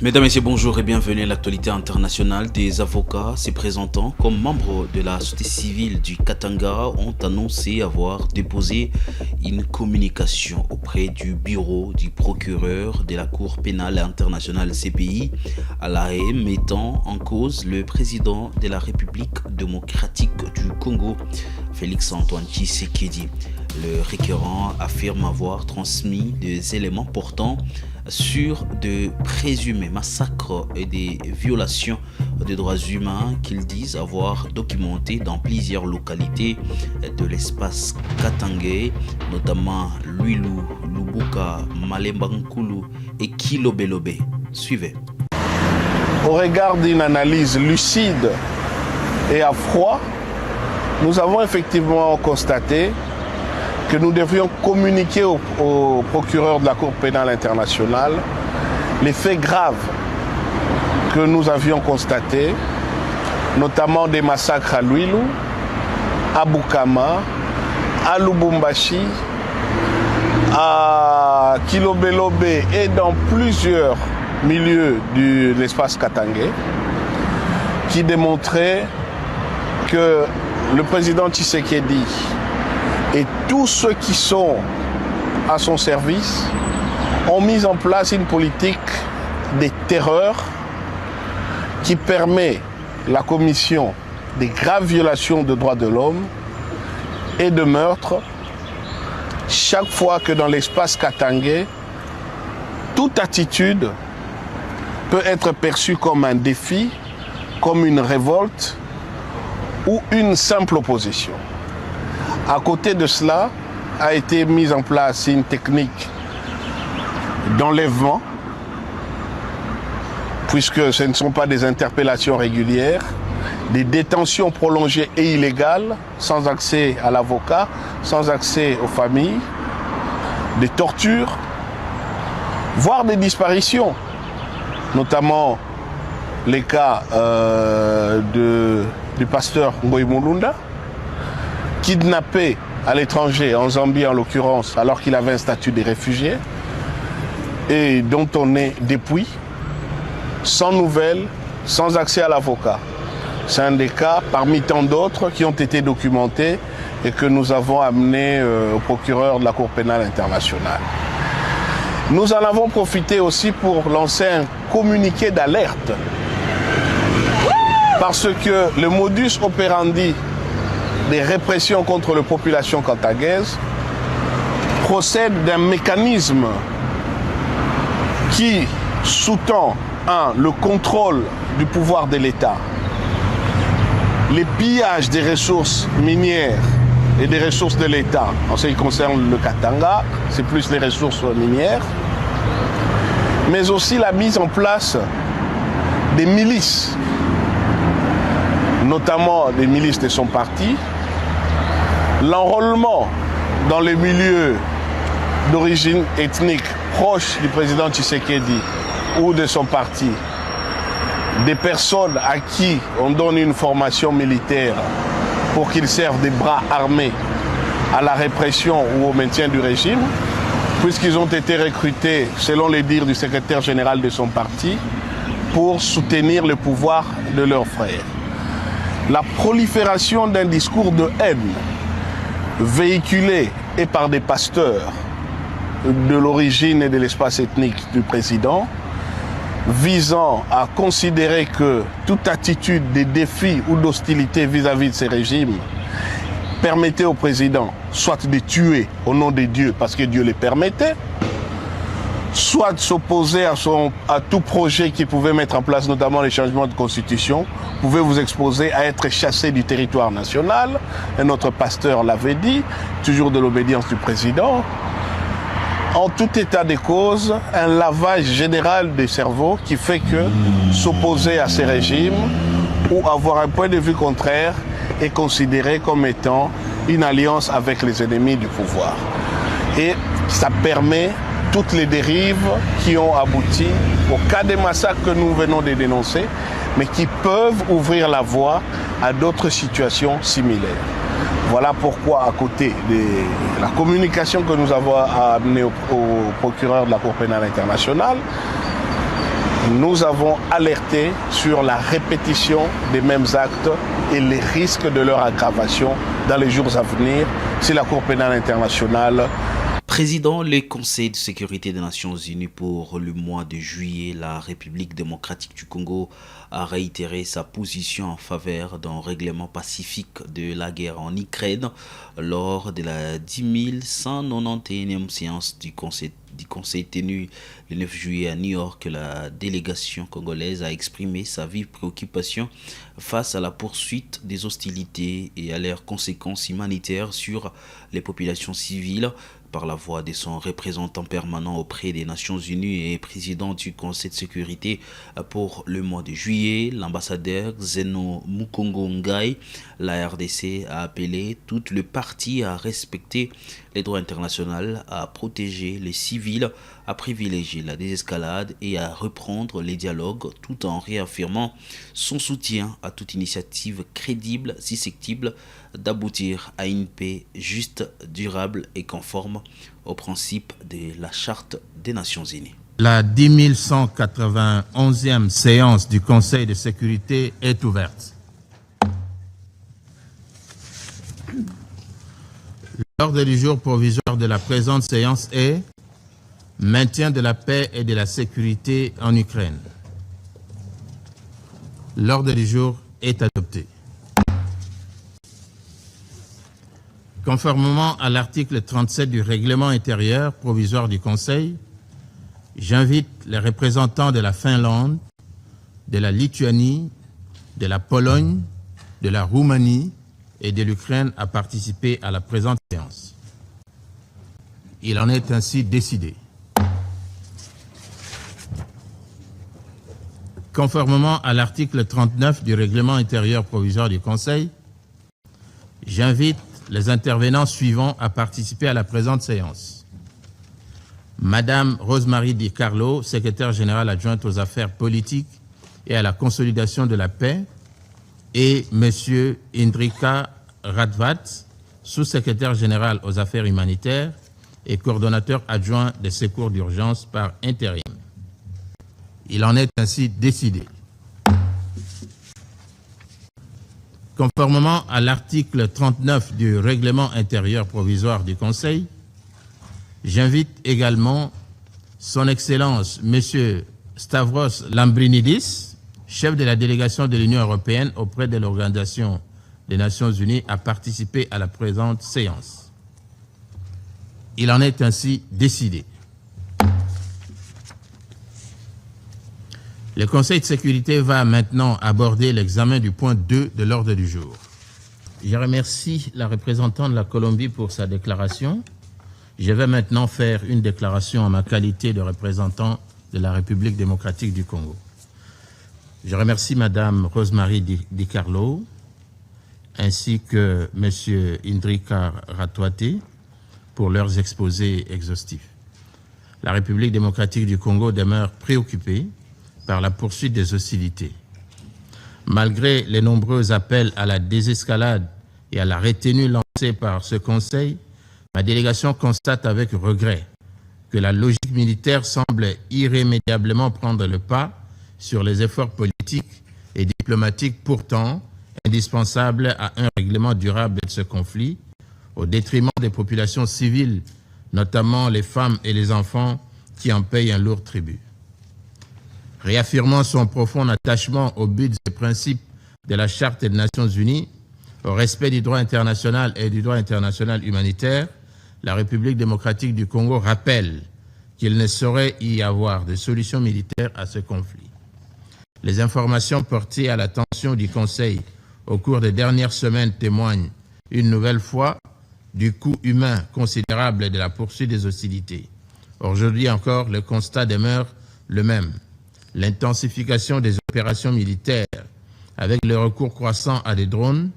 Mesdames, Messieurs, bonjour et bienvenue à l'actualité internationale. Des avocats se présentant comme membres de la société civile du Katanga ont annoncé avoir déposé une communication auprès du bureau du procureur de la Cour pénale internationale CPI à La Haye, mettant en cause le président de la République démocratique du Congo, Félix-Antoine Tshisekedi. Le requérant affirme avoir transmis des éléments portant sur de présumés massacres et des violations des droits humains qu'ils disent avoir documentés dans plusieurs localités de l'espace katangais, notamment Luilu, Lubuka, Malemba Nkulu et Kilobelobe. Suivez. Au regard d'une analyse lucide et à froid, nous avons effectivement constaté que nous devions communiquer au procureur de la Cour pénale internationale les faits graves que nous avions constatés, notamment des massacres à Luilu, à Bukama, à Lubumbashi, à Kilobelobe et dans plusieurs milieux de l'espace katangais, qui démontraient que le président Tshisekedi et tous ceux qui sont à son service ont mis en place une politique de terreur qui permet la commission des graves violations de droits de l'homme et de meurtres chaque fois que dans l'espace katangais, toute attitude peut être perçue comme un défi, comme une révolte ou une simple opposition. À côté de cela, a été mise en place une technique d'enlèvement, puisque ce ne sont pas des interpellations régulières, des détentions prolongées et illégales, sans accès à l'avocat, sans accès aux familles, des tortures, voire des disparitions, notamment les cas du pasteur Ngoï Mulunda, kidnappé à l'étranger, en Zambie en l'occurrence, alors qu'il avait un statut de réfugié, et dont on est depuis, sans nouvelles, sans accès à l'avocat. C'est un des cas parmi tant d'autres qui ont été documentés et que nous avons amenés au procureur de la Cour pénale internationale. Nous en avons profité aussi pour lancer un communiqué d'alerte, parce que le modus operandi des répressions contre la population katanghaise procède d'un mécanisme qui sous-tend le contrôle du pouvoir de l'État, les pillages des ressources minières et des ressources de l'État. En ce qui concerne le Katanga, c'est plus les ressources minières, mais aussi la mise en place des milices, notamment des milices de son parti, l'enrôlement dans les milieux d'origine ethnique proche du président Tshisekedi ou de son parti, des personnes à qui on donne une formation militaire pour qu'ils servent des bras armés à la répression ou au maintien du régime, puisqu'ils ont été recrutés, selon les dires du secrétaire général de son parti, pour soutenir le pouvoir de leurs frères. La prolifération d'un discours de haine véhiculé et par des pasteurs de l'origine et de l'espace ethnique du président, visant à considérer que toute attitude de défi ou d'hostilité vis-à-vis de ces régimes permettait au président soit de tuer au nom de Dieu parce que Dieu les permettait, soit de s'opposer à tout projet qui pouvait mettre en place, notamment les changements de constitution, pouvait vous exposer à être chassé du territoire national. Et notre pasteur l'avait dit, toujours de l'obédience du président. En tout état de cause, un lavage général des cerveaux qui fait que s'opposer à ces régimes ou avoir un point de vue contraire est considéré comme étant une alliance avec les ennemis du pouvoir. Et ça permet toutes les dérives qui ont abouti au cas des massacres que nous venons de dénoncer, mais qui peuvent ouvrir la voie à d'autres situations similaires. Voilà pourquoi, à côté de la communication que nous avons amenée au procureur de la Cour pénale internationale, nous avons alerté sur la répétition des mêmes actes et les risques de leur aggravation dans les jours à venir si la Cour pénale internationale. Président, le Conseil de sécurité des Nations Unies pour le mois de juillet, la République démocratique du Congo a réitéré sa position en faveur d'un règlement pacifique de la guerre en Ukraine lors de la 10 191e séance du Conseil tenu le 9 juillet à New York. La délégation congolaise a exprimé sa vive préoccupation face à la poursuite des hostilités et à leurs conséquences humanitaires sur les populations civiles. Par la voix de son représentant permanent auprès des Nations Unies et président du Conseil de sécurité pour le mois de juillet, l'ambassadeur Zeno Mukongo Ngai, la RDC a appelé toutes les parties à respecter les droits internationaux, à protéger les civils, à privilégier la désescalade et à reprendre les dialogues tout en réaffirmant son soutien à toute initiative crédible susceptible d'aboutir à une paix juste, durable et conforme aux principes de la Charte des Nations Unies. La 10 191e séance du Conseil de sécurité est ouverte. L'ordre du jour provisoire de la présente séance est maintien de la paix et de la sécurité en Ukraine. L'ordre du jour est adopté. Conformément à l'article 37 du règlement intérieur provisoire du Conseil, j'invite les représentants de la Finlande, de la Lituanie, de la Pologne, de la Roumanie et de l'Ukraine à participer à la présente séance. Il en est ainsi décidé. Conformément à l'article 39 du règlement intérieur provisoire du Conseil, j'invite les intervenants suivants à participer à la présente séance. Madame Rosemarie Di Carlo, secrétaire générale adjointe aux affaires politiques et à la consolidation de la paix, et Monsieur Indrika Radvat, sous-secrétaire général aux affaires humanitaires et coordonnateur adjoint des secours d'urgence par intérim. Il en est ainsi décidé. Conformément à l'article 39 du règlement intérieur provisoire du Conseil, j'invite également son Excellence M. Stavros Lambrinidis, chef de la délégation de l'Union européenne auprès de l'Organisation des Nations Unies, à participer à la présente séance. Il en est ainsi décidé. Le Conseil de sécurité va maintenant aborder l'examen du point 2 de l'ordre du jour. Je remercie la représentante de la Colombie pour sa déclaration. Je vais maintenant faire une déclaration en ma qualité de représentant de la République démocratique du Congo. Je remercie Madame Rosemarie Di Carlo ainsi que Monsieur Indrika Ratwate pour leurs exposés exhaustifs. La République démocratique du Congo demeure préoccupée par la poursuite des hostilités. Malgré les nombreux appels à la désescalade et à la retenue lancée par ce Conseil, ma délégation constate avec regret que la logique militaire semble irrémédiablement prendre le pas sur les efforts politiques et diplomatiques pourtant indispensables à un règlement durable de ce conflit, au détriment des populations civiles, notamment les femmes et les enfants qui en payent un lourd tribut. Réaffirmant son profond attachement aux buts et principes de la Charte des Nations Unies, au respect du droit international et du droit international humanitaire, la République démocratique du Congo rappelle qu'il ne saurait y avoir de solution militaire à ce conflit. Les informations portées à l'attention du Conseil au cours des dernières semaines témoignent une nouvelle fois du coût humain considérable de la poursuite des hostilités. Aujourd'hui encore, le constat demeure le même. L'intensification des opérations militaires avec le recours croissant à des drones,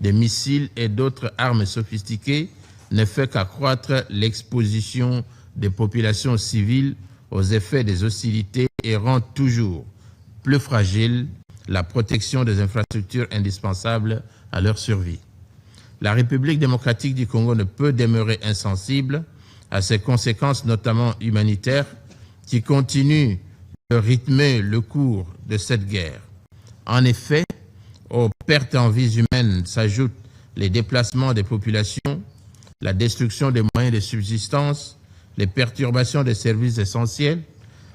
des missiles et d'autres armes sophistiquées ne fait qu'accroître l'exposition des populations civiles aux effets des hostilités et rend toujours plus fragile la protection des infrastructures indispensables à leur survie. La République démocratique du Congo ne peut demeurer insensible à ces conséquences, notamment humanitaires, qui continuent de rythmer le cours de cette guerre. En effet, aux pertes en vies humaines s'ajoutent les déplacements des populations, la destruction des moyens de subsistance, les perturbations des services essentiels,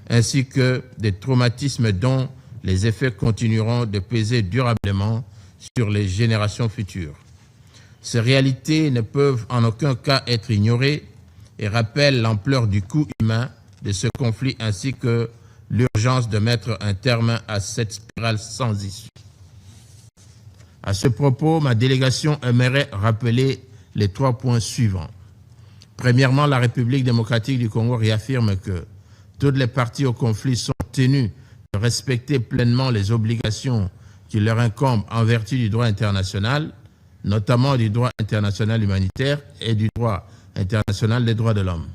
ainsi que des traumatismes dont les effets continueront de peser durablement sur les générations futures. Ces réalités ne peuvent en aucun cas être ignorées et rappellent l'ampleur du coût humain de ce conflit ainsi que l'urgence de mettre un terme à cette spirale sans issue. À ce propos, ma délégation aimerait rappeler les 3 points suivants. Premièrement, la République démocratique du Congo réaffirme que toutes les parties au conflit sont tenues de respecter pleinement les obligations qui leur incombent en vertu du droit international, notamment du droit international humanitaire et du droit international des droits de l'homme.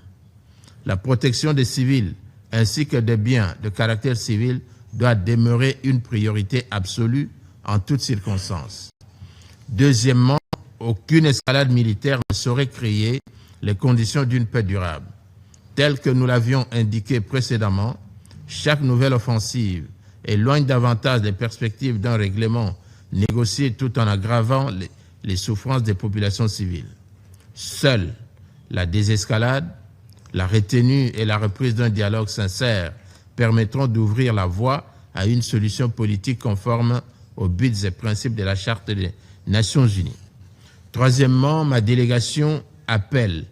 La protection des civils ainsi que des biens de caractère civil doit demeurer une priorité absolue en toutes circonstances. Deuxièmement, aucune escalade militaire ne saurait créer les conditions d'une paix durable. Tel que nous l'avions indiqué précédemment, chaque nouvelle offensive éloigne davantage les perspectives d'un règlement négocié tout en aggravant les souffrances des populations civiles. Seule la désescalade, la retenue et la reprise d'un dialogue sincère permettront d'ouvrir la voie à une solution politique conforme aux buts et principes de la Charte des Nations Unies. Troisièmement, ma délégation appelle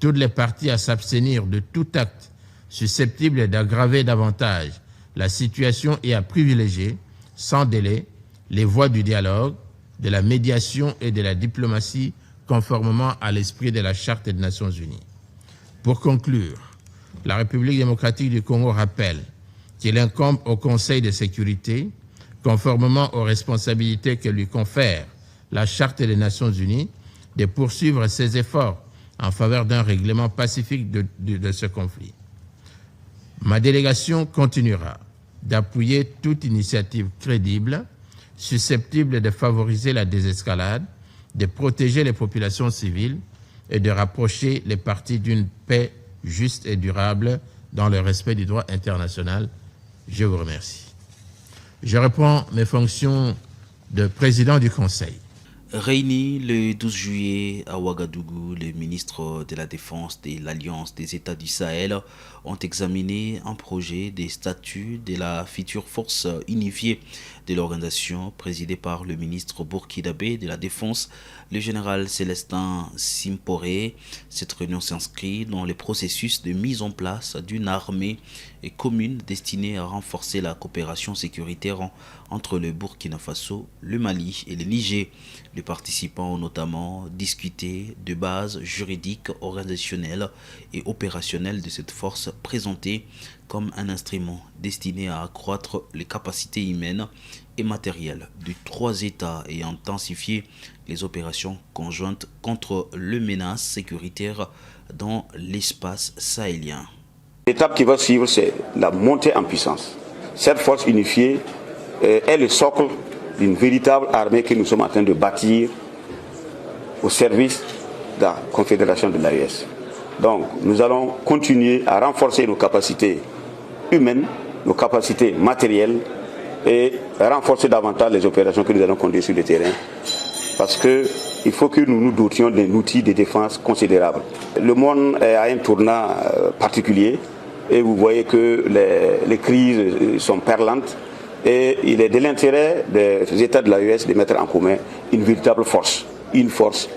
toutes les parties à s'abstenir de tout acte susceptible d'aggraver davantage la situation et à privilégier, sans délai, les voies du dialogue, de la médiation et de la diplomatie conformément à l'esprit de la Charte des Nations Unies. Pour conclure, la République démocratique du Congo rappelle qu'il incombe au Conseil de sécurité, conformément aux responsabilités que lui confère la Charte des Nations Unies, de poursuivre ses efforts en faveur d'un règlement pacifique de ce conflit. Ma délégation continuera d'appuyer toute initiative crédible, susceptible de favoriser la désescalade, de protéger les populations civiles et de rapprocher les parties d'une paix juste et durable dans le respect du droit international. Je vous remercie. Je reprends mes fonctions de président du Conseil. Réunis le 12 juillet à Ouagadougou, les ministres de la Défense de l'Alliance des États du Sahel ont examiné un projet des statuts de la future force unifiée de l'organisation présidée par le ministre burkinabé de la Défense, le général Célestin Simporé. Cette réunion s'inscrit dans le processus de mise en place d'une armée commune destinée à renforcer la coopération sécuritaire entre le Burkina Faso, le Mali et le Niger. Les participants ont notamment discuté de bases juridiques, organisationnelles et opérationnelles de cette force présentée comme un instrument destiné à accroître les capacités humaines et matérielles de 3 États et intensifier les opérations conjointes contre les menaces sécuritaires dans l'espace sahélien. L'étape qui va suivre, c'est la montée en puissance. Cette force unifiée est le socle d'une véritable armée que nous sommes en train de bâtir au service de la Confédération de l'AES. Donc, nous allons continuer à renforcer nos capacités humaines, nos capacités matérielles et renforcer davantage les opérations que nous allons conduire sur le terrain. Parce qu'il faut que nous nous dotions d'un outil de défense considérable. Le monde a un tournant particulier et vous voyez que les crises sont perlantes. Et il est de l'intérêt des États de l'AES de mettre en commun une véritable force, une force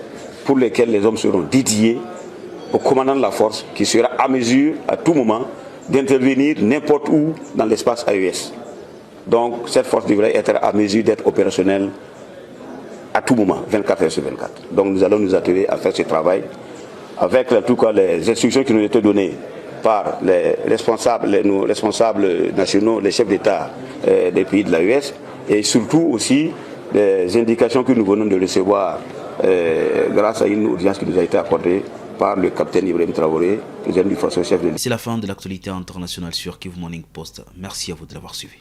pour laquelle les hommes seront dédiés au commandant de la force qui sera à mesure à tout moment d'intervenir n'importe où dans l'espace AES. Donc cette force devrait être à mesure d'être opérationnelle à tout moment, 24 heures sur 24. Donc nous allons nous atteler à faire ce travail avec en tout cas les instructions qui nous ont été données par nos responsables nationaux, les chefs d'État des pays de l'AES, et surtout aussi les indications que nous venons de recevoir grâce à une audience qui nous a été accordée par le capitaine Ibrahim Traoré, président du force chef de l'État. C'est la fin de l'actualité internationale sur Kivu Morning Post. Merci à vous de l'avoir suivi.